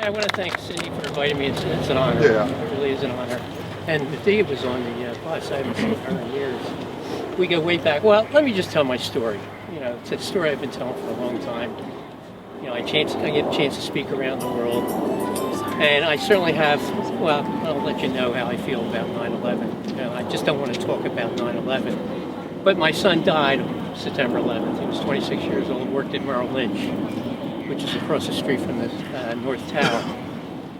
I want to thank Cindy for inviting me. It's an honor. Yeah. It really is an honor. And Medea was on the bus. I haven't seen her in years. We go way back. Well, let me just tell my story. You know, it's a story I've been telling for a long time. You know, I get a chance to speak around the world. And I certainly have, well, I'll let you know how I feel about 9/11. You know, I just don't want to talk about 9/11. But my son died on September 11th. He was 26 years old, worked at Merrill Lynch, which is across the street from the North Tower.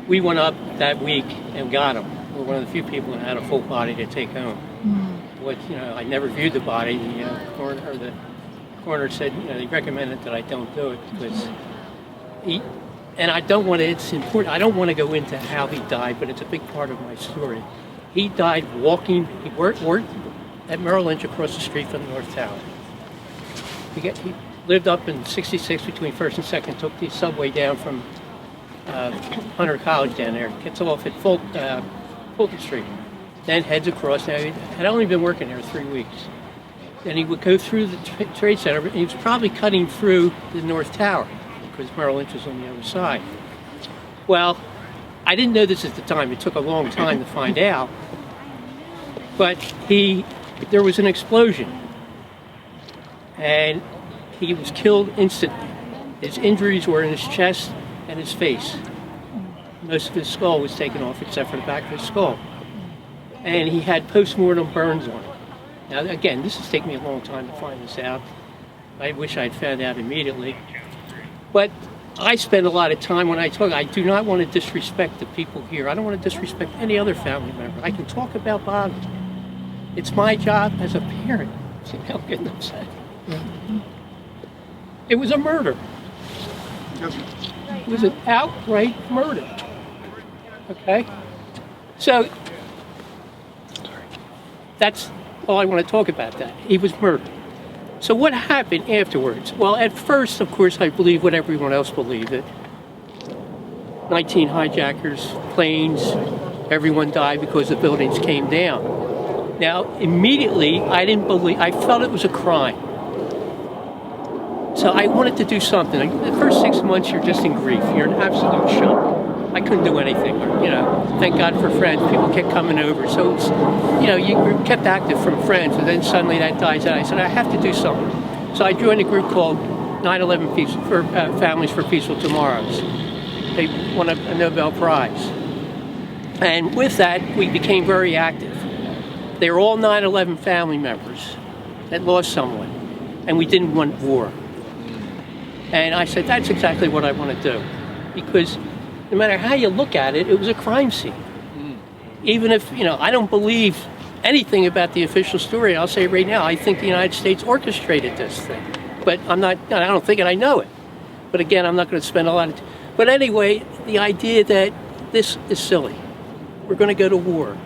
We went up that week and got him. We're one of the few people that had a full body to take home. What, you know, I never viewed the body. The coroner said, you know, he recommended that I don't do it because and I don't want to, it's important, I don't want to go into how he died, but it's a big part of my story. He died walking, he worked at Merrill Lynch across the street from the North Tower. He lived up in 66 between 1st and 2nd, took the subway down from Hunter College down there, gets off at Fulton Street, then heads across. Now, he had only been working there 3 weeks. Then he would go through the Trade Center, and he was probably cutting through the North Tower because Merrill Lynch was on the other side. Well, I didn't know this at the time. It took a long time to find out. But there was an explosion, and he was killed instantly. His injuries were in his chest and his face. Most of his skull was taken off except for the back of his skull. And he had post-mortem burns on him. Now, again, this has taken me a long time to find this out. I wish I'd found out immediately. But I spend a lot of time when I talk. I do not want to disrespect the people here. I don't want to disrespect any other family member. I can talk about Bobby. It's my job as a parent. See how getting upset. It was a murder. It was an outright murder. Okay? So, that's all I want to talk about that. He was murdered. So what happened afterwards? Well, at first, of course, I believed what everyone else believed. That 19 hijackers, planes, everyone died because the buildings came down. Now, immediately, I felt it was a crime. So I wanted to do something. The first 6 months, you're just in grief. You're in absolute shock. I couldn't do anything. You know, thank God for friends. People kept coming over. So, it's, you know, you kept active from friends, and then suddenly that dies out. I said, I have to do something. So I joined a group called 9/11 Families for Peaceful Tomorrows. They won a Nobel Prize. And with that, we became very active. They were all 9/11 family members that lost someone, and we didn't want war. And I said, that's exactly what I want to do. Because no matter how you look at it, it was a crime scene. Even if, you know, I don't believe anything about the official story, I'll say right now, I think the United States orchestrated this thing. But I don't think it, I know it. But again, I'm not going to spend a lot of time. But anyway, the idea that this is silly. We're going to go to war.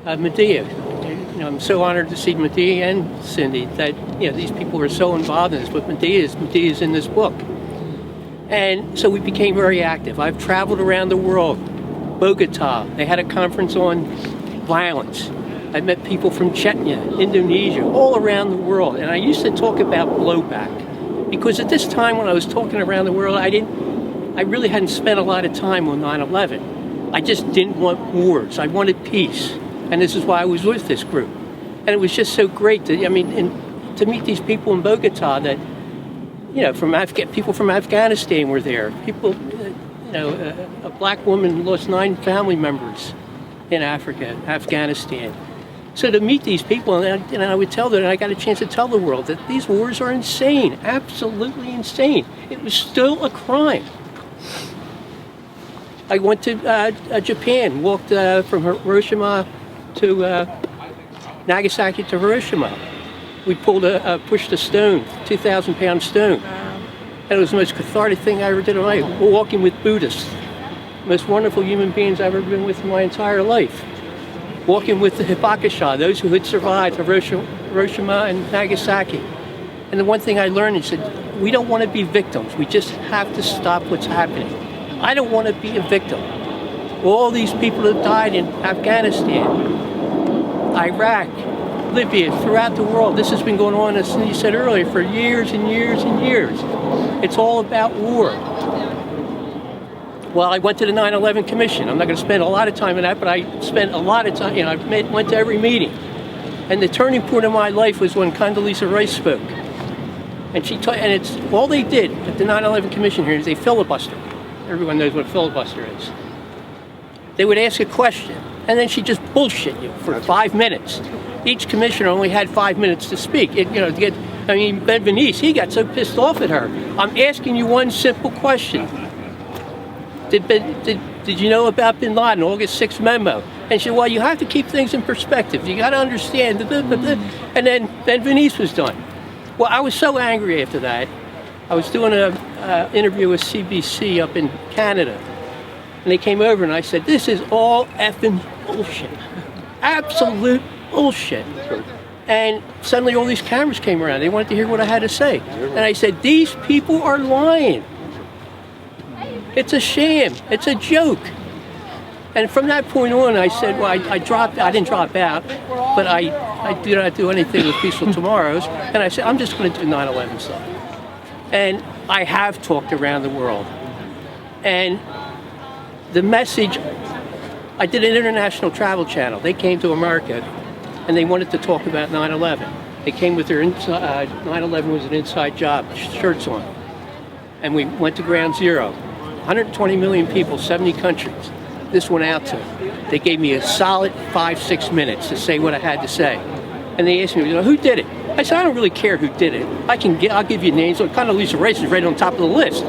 Medea, you know, I'm so honored to see Medea and Cindy that, you know, these people are so involved in this, but Medea's in this book. And so we became very active. I've traveled around the world. Bogota, they had a conference on violence. I met people from Chechnya, Indonesia, all around the world. And I used to talk about blowback. Because at this time when I was talking around the world, I really hadn't spent a lot of time on 9/11. I just didn't want wars. I wanted peace. And this is why I was with this group. And it was just so great to meet these people in Bogota that, you know, people from Afghanistan were there. People, you know, a black woman lost 9 family members in Africa, Afghanistan. So to meet these people, and I would tell them, and I got a chance to tell the world that these wars are insane, absolutely insane. It was still a crime. I went to Japan, walked from Hiroshima to Nagasaki to Hiroshima. We pushed a stone, 2,000-pound stone. And it was the most cathartic thing I ever did in my life. Walking with Buddhists, most wonderful human beings I've ever been with in my entire life. Walking with the Hibakusha, those who had survived Hiroshima and Nagasaki. And the one thing I learned is that we don't want to be victims. We just have to stop what's happening. I don't want to be a victim. All these people have died in Afghanistan, Iraq, Libya, throughout the world. This has been going on, as you said earlier, for years and years and years. It's all about war. Well, I went to the 9/11 Commission. I'm not going to spend a lot of time on that, but I spent a lot of time. Went to every meeting. And the turning point of my life was when Condoleezza Rice spoke. And it's all they did at the 9/11 Commission hearings. They filibustered. Everyone knows what filibuster is. They would ask a question, and then she'd just bullshit you for 5 minutes. Each commissioner only had 5 minutes to speak. Ben Venice, he got so pissed off at her. I'm asking you one simple question. Did you know about Bin Laden, August 6th memo? And she said, well, you have to keep things in perspective. You got to understand. And then Ben Venice was done. Well, I was so angry after that. I was doing an interview with CBC up in Canada. And they came over and I said, this is all effing bullshit. Absolute bullshit. And suddenly all these cameras came around. They wanted to hear what I had to say. And I said, these people are lying. It's a sham. It's a joke. And from that point on, I said, well, I didn't drop out, but I did not do anything with Peaceful Tomorrows. And I said, I'm just going to do 9/11 stuff. And I have talked around the world. And the message, I did an international travel channel. They came to America and they wanted to talk about 9/11. They came with their 9/11 was an inside job, shirts on. And we went to Ground Zero. 120 million people, 70 countries. This went out to them. They gave me a solid 5-6 minutes to say what I had to say. And they asked me, who did it? I said, I don't really care who did it. I'll give you names. Condoleezza Rice is right on top of the list.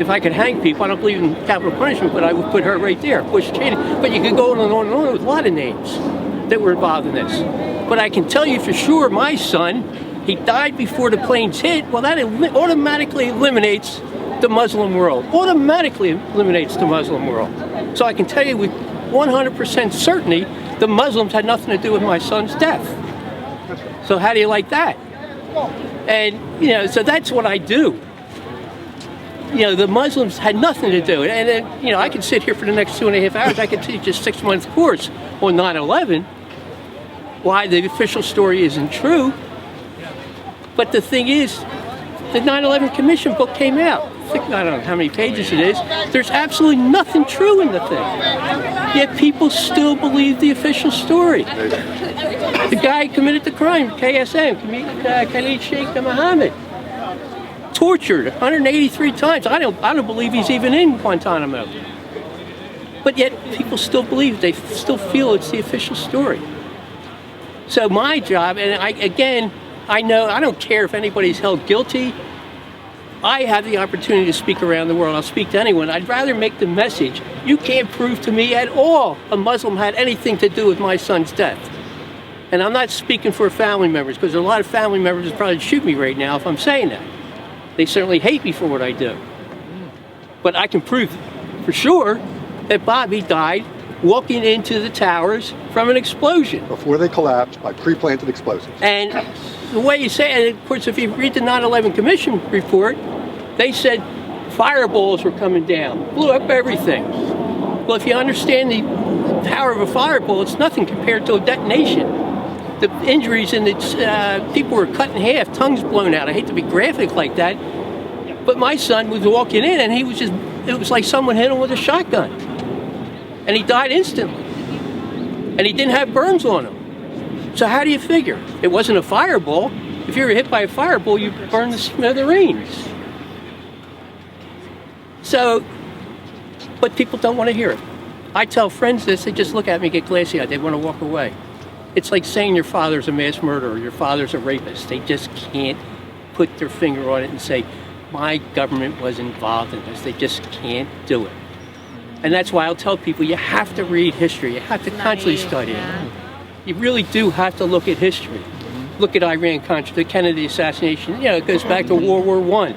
If I could hang people, I don't believe in capital punishment, but I would put her right there. Bush Cheney. But you could go on and on and on with a lot of names that were involved in this. But I can tell you for sure, my son, he died before the planes hit. Well, that automatically eliminates the Muslim world. Automatically eliminates the Muslim world. So I can tell you with 100% certainty, the Muslims had nothing to do with my son's death. So how do you like that? And, so that's what I do. The Muslims had nothing to do. And then, I could sit here for the next 2.5 hours. I could teach a 6-month course on 9/11, why the official story isn't true. But the thing is, the 9/11 Commission book came out. I don't know how many pages it is. There's absolutely nothing true in the thing. Yet people still believe the official story. The guy committed the crime, KSM, Khalid Sheikh Mohammed, tortured 183 times. I don't believe he's even in Guantanamo. But yet people still believe, they still feel it's the official story. So my job, and I know, I don't care if anybody's held guilty. I have the opportunity to speak around the world. I'll speak to anyone. I'd rather make the message, you can't prove to me at all a Muslim had anything to do with my son's death. And I'm not speaking for family members, because there are a lot of family members that probably shoot me right now if I'm saying that. They certainly hate me for what I do. But I can prove for sure that Bobby died walking into the towers from an explosion. Before they collapsed by pre-planted explosives. And the way you say it, of course, if you read the 9/11 Commission report, they said fireballs were coming down, blew up everything. Well, if you understand the power of a fireball, it's nothing compared to a detonation. The injuries and people were cut in half, tongues blown out. I hate to be graphic like that, but my son was walking in and it was like someone hit him with a shotgun. And he died instantly. And he didn't have burns on him. So how do you figure? It wasn't a fireball. If you were hit by a fireball, you burn the smithereens. So, but people don't want to hear it. I tell friends this, they just look at me, get glassy eyed, they want to walk away. It's like saying your father's a mass murderer, your father's a rapist. They just can't put their finger on it and say, my government was involved in this. They just can't do it. And that's why I'll tell people, you have to read history. You have to constantly study it. You really do have to look at history. Look at Iran-Contra, the Kennedy assassination. It goes back to World War I.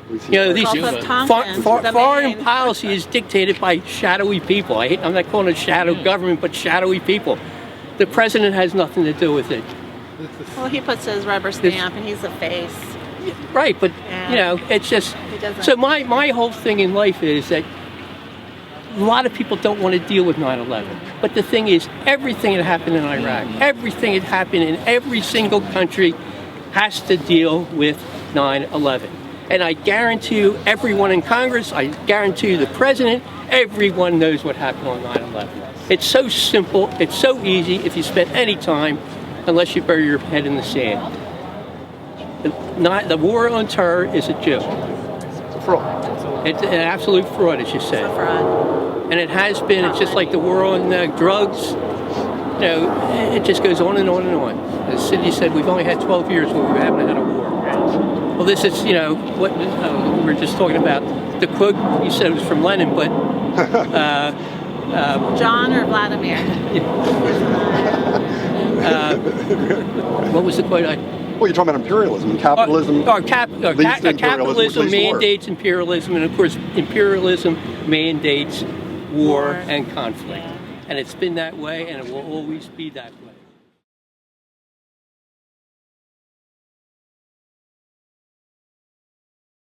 These foreign policy is dictated by shadowy people. I'm not calling it shadow government, but shadowy people. The president has nothing to do with it. Well, he puts his rubber stamp and he's the face. Right, but it's just, so my whole thing in life is that a lot of people don't want to deal with 9/11. But the thing is, everything that happened in Iraq, everything that happened in every single country has to deal with 9/11. And I guarantee you, everyone in Congress, I guarantee you the president, everyone knows what happened on 9/11. It's so simple, it's so easy if you spend any time, unless you bury your head in the sand. The war on terror is a joke. It's a fraud. It's an absolute fraud, as you said. It's a fraud. And it has been. It's just like the war on drugs. You know, it just goes on and on and on. As Sidney said, we've only had 12 years where we haven't had a war. Well, this is, you know, what we were just talking about. The quote you said was from Lenin, but John or Vladimir? What was the quote? Well, you're talking about imperialism and capitalism. Capitalism mandates imperialism, and of course, imperialism mandates war and conflict. And it's been that way, and it will always be that way.